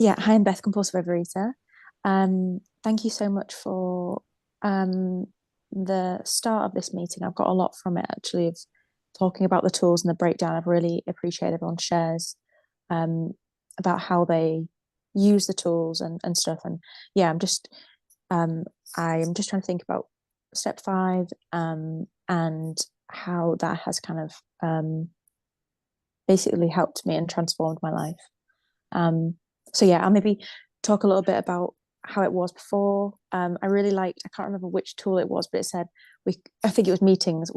Yeah, hi, I'm Beth, compulsive overeater. Thank you so much for um, the start of this meeting. I've got a lot from it actually of talking about the tools and the breakdown. I've really appreciated everyone shares um, about how they use the tools and stuff. And yeah, um, I'm just trying to think about step five and how that has kind of basically helped me and transformed my life. Um, so yeah, I'll maybe talk a little bit about how it was before. I really liked, I can't remember which tool it was, but it said I think it was meetings.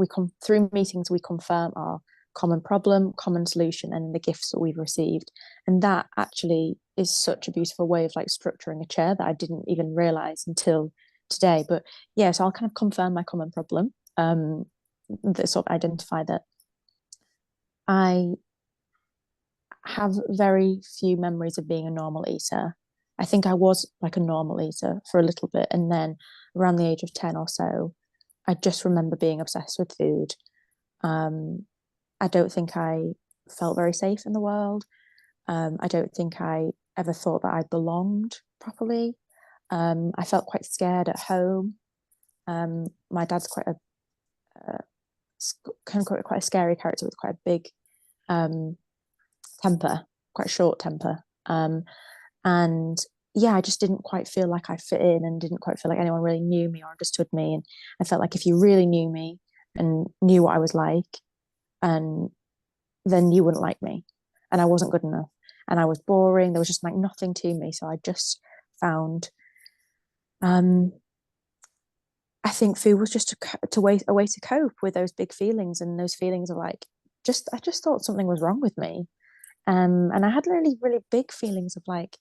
Through meetings, we confirm our common problem, common solution, and the gifts that we've received. And that actually is such a beautiful way of like structuring a chair that I didn't even realize until today. But yeah, so I'll kind of confirm my common problem, that sort of identify that I have very few memories of being a normal eater. I think I was like a normal eater for a little bit. And then around the age of 10 or so, I just remember being obsessed with food. Um, I don't think I felt very safe in the world. I don't think I ever thought that I belonged properly. I felt quite scared at home. My dad's uh, kind of quite a scary character with quite a big um, temper, quite short temper. And yeah, I just didn't quite feel like I fit in and didn't quite feel like anyone really knew me or understood me. And I felt like if you really knew me and knew what I was like, and then you wouldn't like me. And I wasn't good enough. And I was boring. There was just like nothing to me. So I just found um I think food was just a way to cope with those big feelings and those feelings of like just I just thought something was wrong with me. And I had really, really big feelings of like,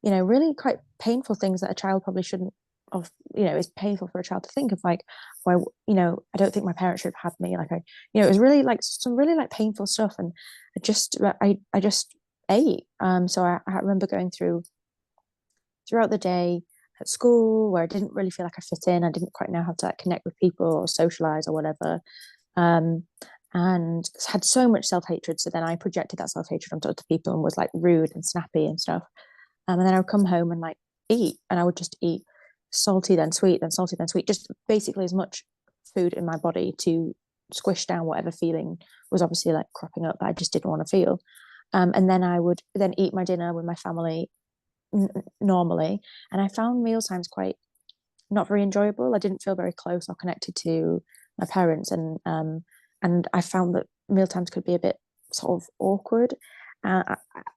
really quite painful things that a child probably shouldn't of, it's painful for a child to think of like, why, I don't think my parents should have had me. Like it was really like some really like painful stuff. And I just ate. So I remember going throughout the day at school where I didn't really feel like I fit in. I didn't quite know how to like, connect with people or socialize or whatever. Um, and had so much self hatred. So then I projected that self hatred onto other people and was like rude and snappy and stuff. And then I would come home and like eat, and I would just eat salty, then sweet, then salty, then sweet, just basically as much food in my body to squish down whatever feeling was obviously like cropping up that I just didn't want to feel. And then I would then eat my dinner with my family normally. And I found meal times quite not very enjoyable. I didn't feel very close or connected to my parents, and I found that meal times could be a bit sort of awkward.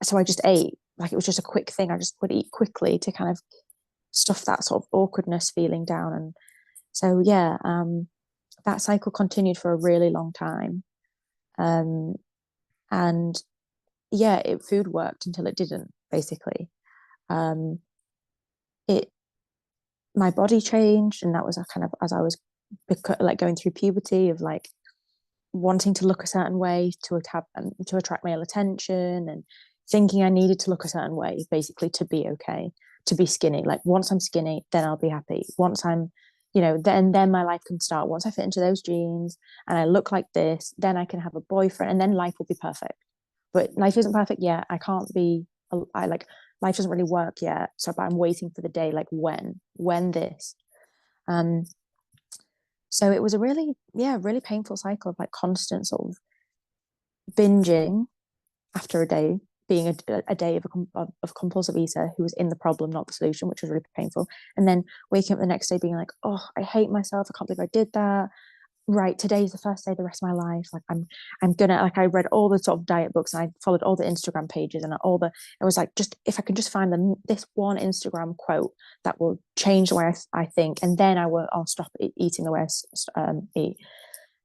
So I just ate like it was just a quick thing. I just would eat quickly to kind of stuff that sort of awkwardness feeling down. And so yeah, that cycle continued for a really long time. Um, and yeah, food worked until it didn't. Basically, um, it my body changed, and that was a kind of as I was like going through puberty of like wanting to look a certain way to attract male attention and thinking I needed to look a certain way basically to be okay, to be skinny. Like once I'm skinny, then I'll be happy. Once I'm, then my life can start. Once I fit into those jeans and I look like this, then I can have a boyfriend and then life will be perfect. But life isn't perfect yet. I can't be I like life doesn't really work yet. So but I'm waiting for the day like when this. Um so it was a really, yeah, really painful cycle of like constant sort of binging after a day, being a day of compulsive eater who was in the problem, not the solution, which was really painful. And then waking up the next day being like, oh, I hate myself. I can't believe I did that. Right, today's the first day of the rest of my life. Like I'm gonna like I read all the sort of diet books and I followed all the Instagram pages and all the it was like just if I can just find this one Instagram quote that will change the way I think, and then I'll stop eating the way I eat.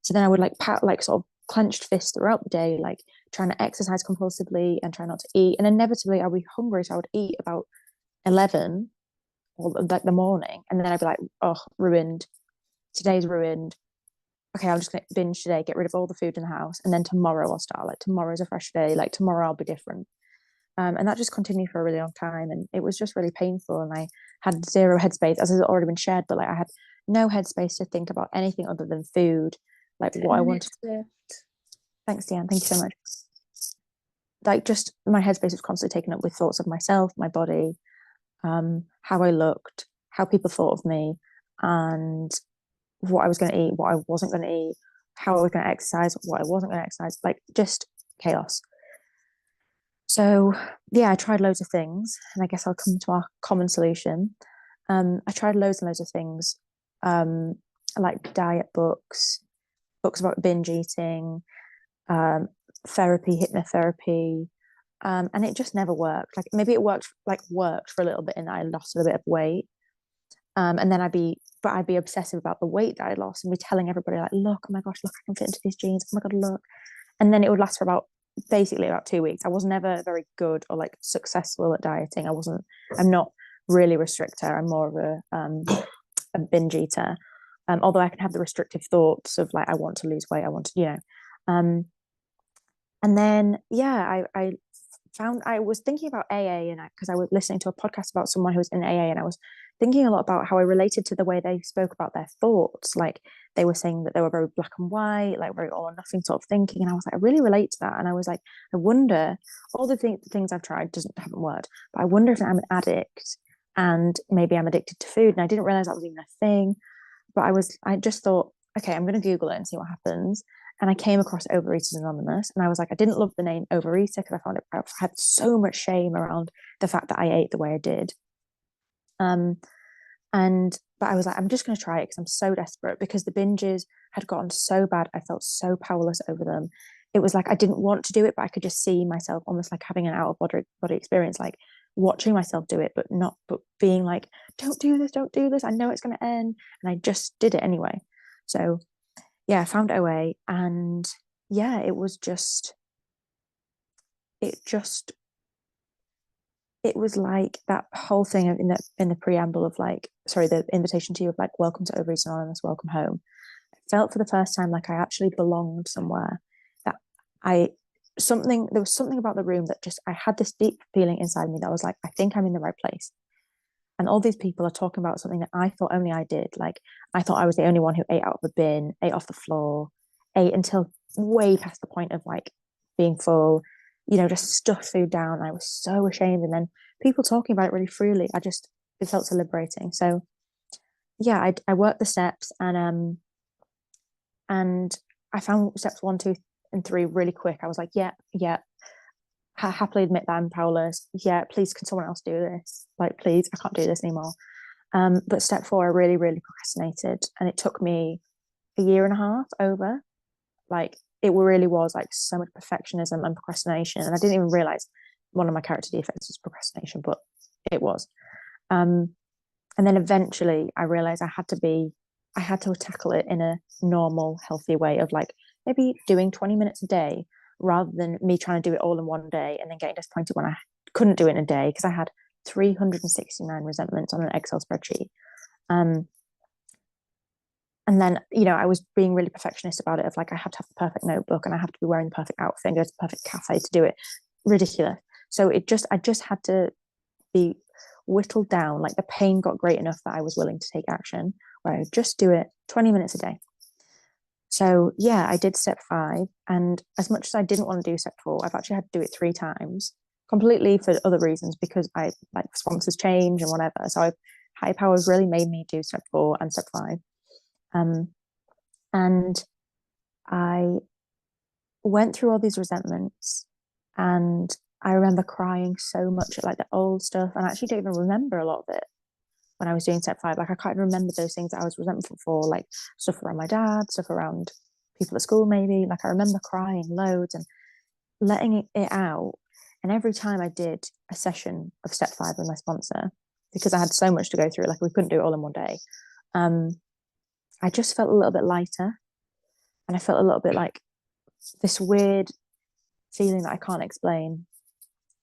So then I would like sort of clenched fists throughout the day, like trying to exercise compulsively and try not to eat. And inevitably I'd be hungry, so I would eat about 11 or like the morning, and then I'd be like, oh, ruined. Today's ruined. Okay, I'm just gonna binge today, get rid of all the food in the house, and then tomorrow I'll start. Like tomorrow's a fresh day. Like tomorrow I'll be different. And that just continued for a really long time, and it was just really painful. And I had zero headspace, as has already been shared, but like I had no headspace to think about anything other than food, like what 10 I wanted. minutes left. Thanks, Deanne. Thank you so much. like just my headspace was constantly taken up with thoughts of myself, my body, how I looked, how people thought of me, and what I was going to eat, what I wasn't going to eat, how I was going to exercise, what I wasn't going to exercise, like just chaos. So yeah, I tried loads of things, and I guess I'll come to our common solution. I tried loads and loads of things, um, like diet books, books about binge eating, um, therapy, hypnotherapy, and it just never worked. Like maybe it worked for a little bit, and I lost a little bit of weight. And then I'd be obsessive about the weight that I lost and be telling everybody like, look, oh my gosh, look, I can fit into these jeans. Oh my God, look. And then it would last for basically about 2 weeks. I was never very good or like successful at dieting. I'm not really restrictor. I'm more of a binge eater. Although I can have the restrictive thoughts of like, I want to lose weight. I want to, um, and then, yeah, I was thinking about AA, and because I was listening to a podcast about someone who was in AA, and I was thinking a lot about how I related to the way they spoke about their thoughts. Like they were saying that they were very black and white, like very all or nothing sort of thinking. And I was like, I really relate to that. And I was like, I wonder, all the things I've tried haven't worked, but I wonder if I'm an addict and maybe I'm addicted to food. And I didn't realize that was even a thing. But I just thought, okay, I'm going to Google it and see what happens. And I came across Overeaters Anonymous, and I was like, I didn't love the name Overeater because I had so much shame around the fact that I ate the way I did. But I was like, I'm just going to try it because I'm so desperate, because the binges had gotten so bad. I felt so powerless over them. It was like I didn't want to do it, but I could just see myself almost like having an out of body experience, like watching myself do it, but being like, don't do this, don't do this. I know it's going to end. And I just did it anyway. So yeah, I found OA, and yeah, it was like that whole thing in the preamble of like, sorry, the invitation to you of like, welcome to Overeaters Anonymous, welcome home. I felt for the first time like I actually belonged somewhere. That I there was something about the room that just, I had this deep feeling inside me that was like, I think I'm in the right place. And all these people are talking about something that I thought only I did. Like I thought I was the only one who ate out of the bin, ate off the floor, ate until way past the point of like being full, just stuffed food down. I was so ashamed. And then people talking about it really freely, it felt so liberating. So yeah, I worked the steps, and I found steps 1, 2, and 3 really quick. I was like, yeah, yeah, happily admit that I'm powerless. Yeah, please, can someone else do this? Like, please, I can't do this anymore. But step 4, I really, really procrastinated, and it took me a year and a half over. Like, it really was like so much perfectionism and procrastination, and I didn't even realize one of my character defects was procrastination, but it was. And then eventually, I realized I had to tackle it in a normal, healthy way of like maybe doing 20 minutes a day, rather than me trying to do it all in one day and then getting disappointed when I couldn't do it in a day, because I had 369 resentments on an Excel spreadsheet. And then, I was being really perfectionist about it, of like, I have to have the perfect notebook, and I have to be wearing the perfect outfit and go to the perfect cafe to do it. Ridiculous. So I just had to be whittled down. Like the pain got great enough that I was willing to take action, where I would just do it 20 minutes a day. So yeah, I did step 5. And as much as I didn't want to do step 4, I've actually had to do it 3 times, completely for other reasons, because I like responses change and whatever. So high powers really made me do step 4 and step 5. And I went through all these resentments, and I remember crying so much at like the old stuff, and I actually don't even remember a lot of it when I was doing step 5. Like I can't remember those things that I was resentful for, like stuff around my dad, stuff around people at school maybe. Like I remember crying loads and letting it out. And every time I did a session of step 5 with my sponsor, because I had so much to go through, like we couldn't do it all in one day, I just felt a little bit lighter, and I felt a little bit like this weird feeling that I can't explain,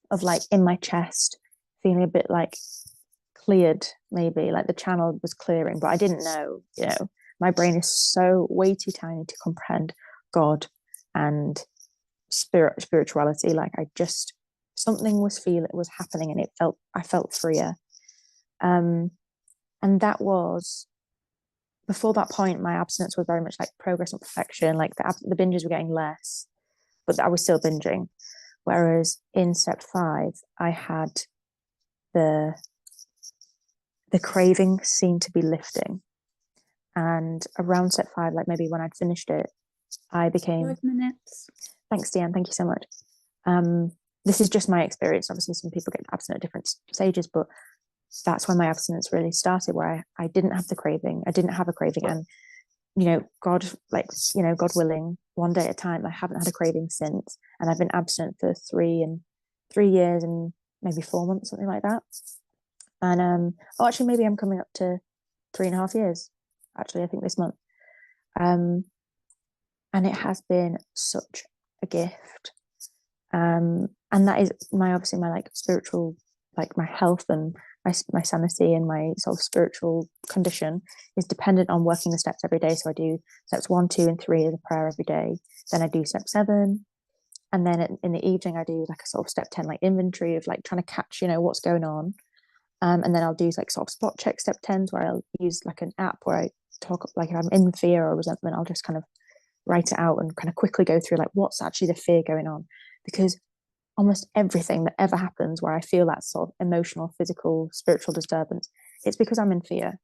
of like in my chest, feeling a bit like cleared, maybe like the channel was clearing, but I didn't know, my brain is so way too tiny to comprehend God and spirituality. Like something was happening, and I felt freer. And that was, before that point, my abstinence was very much like progress and perfection. Like the binges were getting less, but I was still binging. Whereas in step 5, I had the craving seemed to be lifting. And around step 5, like maybe when I'd finished it, I became 5 minutes. Thanks, Deanne. Thank you so much. This is just my experience. Obviously, some people get abstinent at different stages, but that's when my abstinence really started, where I didn't have the craving. I didn't have a craving. And, God willing, one day at a time, I haven't had a craving since. And I've been abstinent for 3 years and maybe 4 months, something like that. And actually, maybe I'm coming up to 3.5 years, actually, I think this month. And it has been such a gift. And that is obviously my like spiritual, like my health and my sanity and my sort of spiritual condition is dependent on working the steps every day. So I do steps 1, 2, and 3 as a prayer every day. Then I do step 7. And then in the evening, I do like a sort of step 10, like inventory of like trying to catch, what's going on. And then I'll do like sort of spot check step 10s where I'll use like an app where I talk, like if I'm in fear or resentment, I'll just kind of write it out and kind of quickly go through like what's actually the fear going on. Because almost everything that ever happens where I feel that sort of emotional, physical, spiritual disturbance, it's because I'm in fear.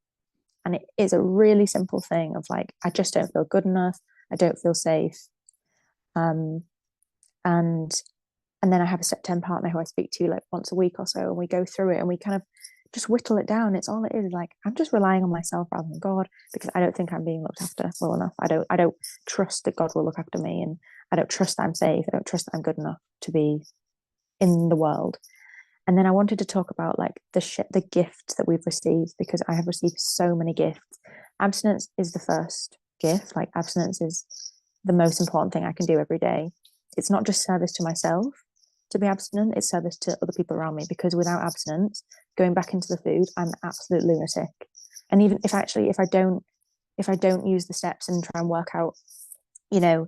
And it is a really simple thing of like, I just don't feel good enough. I don't feel safe. And then I have a step 10 partner who I speak to like once a week or so, and we go through it and we kind of just whittle it down. It's all it is, like I'm just relying on myself rather than God, because I don't think I'm being looked after well enough. I don't trust that God will look after me, and I don't trust that I'm safe. I don't trust that I'm good enough to be in the world. And then I wanted to talk about like the gift that we've received, because I have received so many gifts. Abstinence is the first gift. Like abstinence is the most important thing I can do every day. It's not just service to myself to be abstinent, it's service to other people around me, because without abstinence, going back into the food, I'm an absolute lunatic. And even if I don't use the steps and try and work out, even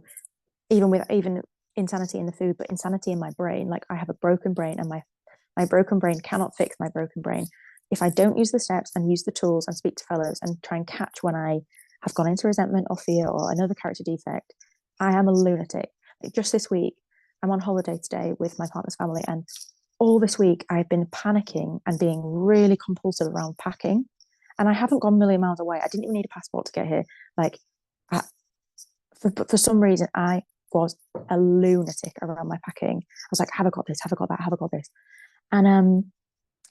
insanity in the food, but insanity in my brain, like I have a broken brain, and my broken brain cannot fix my broken brain. If I don't use the steps and use the tools and speak to fellows and try and catch when I have gone into resentment or fear or another character defect, I am a lunatic. Like just this week, I'm on holiday today with my partner's family, and all this week I've been panicking and being really compulsive around packing. And I haven't gone a million miles away. I didn't even need a passport to get here. Like, for some reason, I was a lunatic around my packing. I was like, have I got this? Have I got that? Have I got this? And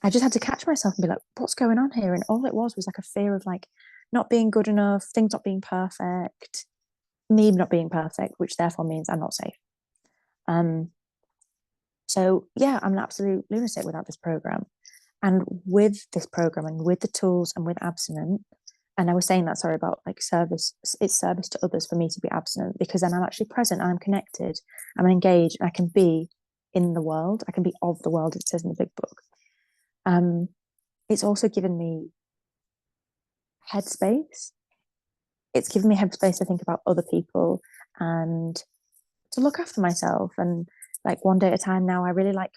I just had to catch myself and be like, what's going on here? And all it was like a fear of like not being good enough, things not being perfect, me not being perfect, which therefore means I'm not safe. So yeah, I'm an absolute lunatic without this program. And with this program and with the tools and with abstinent, and I was saying that, sorry, about like service, it's service to others for me to be abstinent, because then I'm actually present and I'm connected, I'm engaged, and I can be in the world, I can be of the world, it says in the big book. It's also given me headspace. It's given me headspace to think about other people and to look after myself. And like one day at a time now, I really like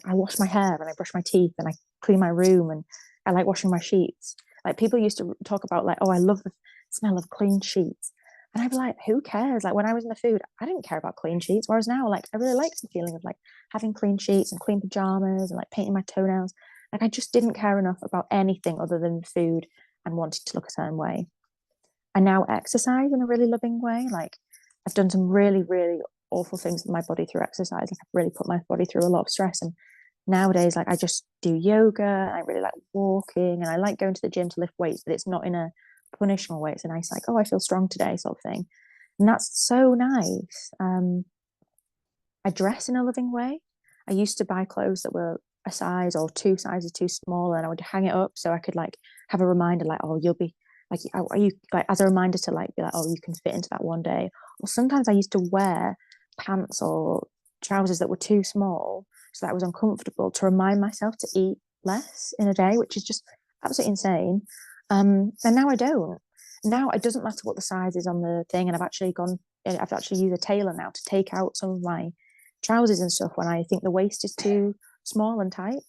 I wash my hair and I brush my teeth and I clean my room, and I like washing my sheets. Like people used to talk about like, oh, I love the smell of clean sheets. And I'd be like, who cares? Like when I was in the food, I didn't care about clean sheets. Whereas now, like I really like the feeling of like having clean sheets and clean pajamas and like painting my toenails. Like I just didn't care enough about anything other than food and wanted to look a certain way. I now exercise in a really loving way. Like I've done some really, really awful things with my body through exercise. Like I've really put my body through a lot of stress. And nowadays, like I just do yoga. I really like walking, and I like going to the gym to lift weights, but it's not in a punishable way. It's a nice, like, oh, I feel strong today sort of thing. And that's so nice. I dress in a loving way. I used to buy clothes that were a size or 2 sizes too small, and I would hang it up so I could like have a reminder, like, oh, you'll be like, are you like, as a reminder to like be like, oh, you can fit into that one day. Or sometimes I used to wear pants or trousers that were too small so that I was uncomfortable, to remind myself to eat less in a day, which is just absolutely insane. And now I don't. Now it doesn't matter what the size is on the thing, and I've actually used a tailor now to take out some of my trousers and stuff when I think the waist is too small and tight.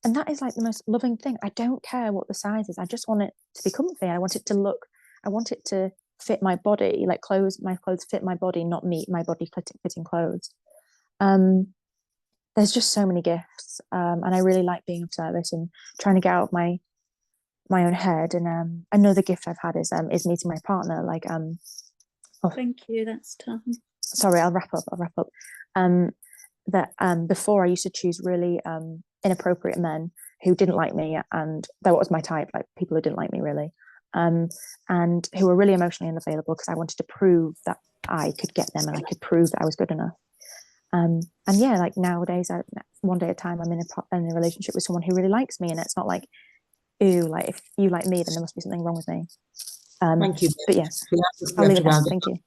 And that is like the most loving thing. I don't care what the size is. I just want it to be comfy. I want it to fit my body, like my clothes fit my body, not me, my body fitting clothes. There's just so many gifts, and I really like being of service and trying to get out of my own head. And another gift I've had is meeting my partner. Like oh, thank you. That's time. Sorry, I'll wrap up. That before I used to choose really inappropriate men who didn't like me, and that was my type, like people who didn't like me really, and who were really emotionally unavailable because I wanted to prove that I could get them and I could prove that I was good enough. And yeah, like nowadays, one day at a time, I'm in a relationship with someone who really likes me, and it's not like, ew, like if you like me, then there must be something wrong with me. Thank you. But yeah, I'll leave it there. Thank you.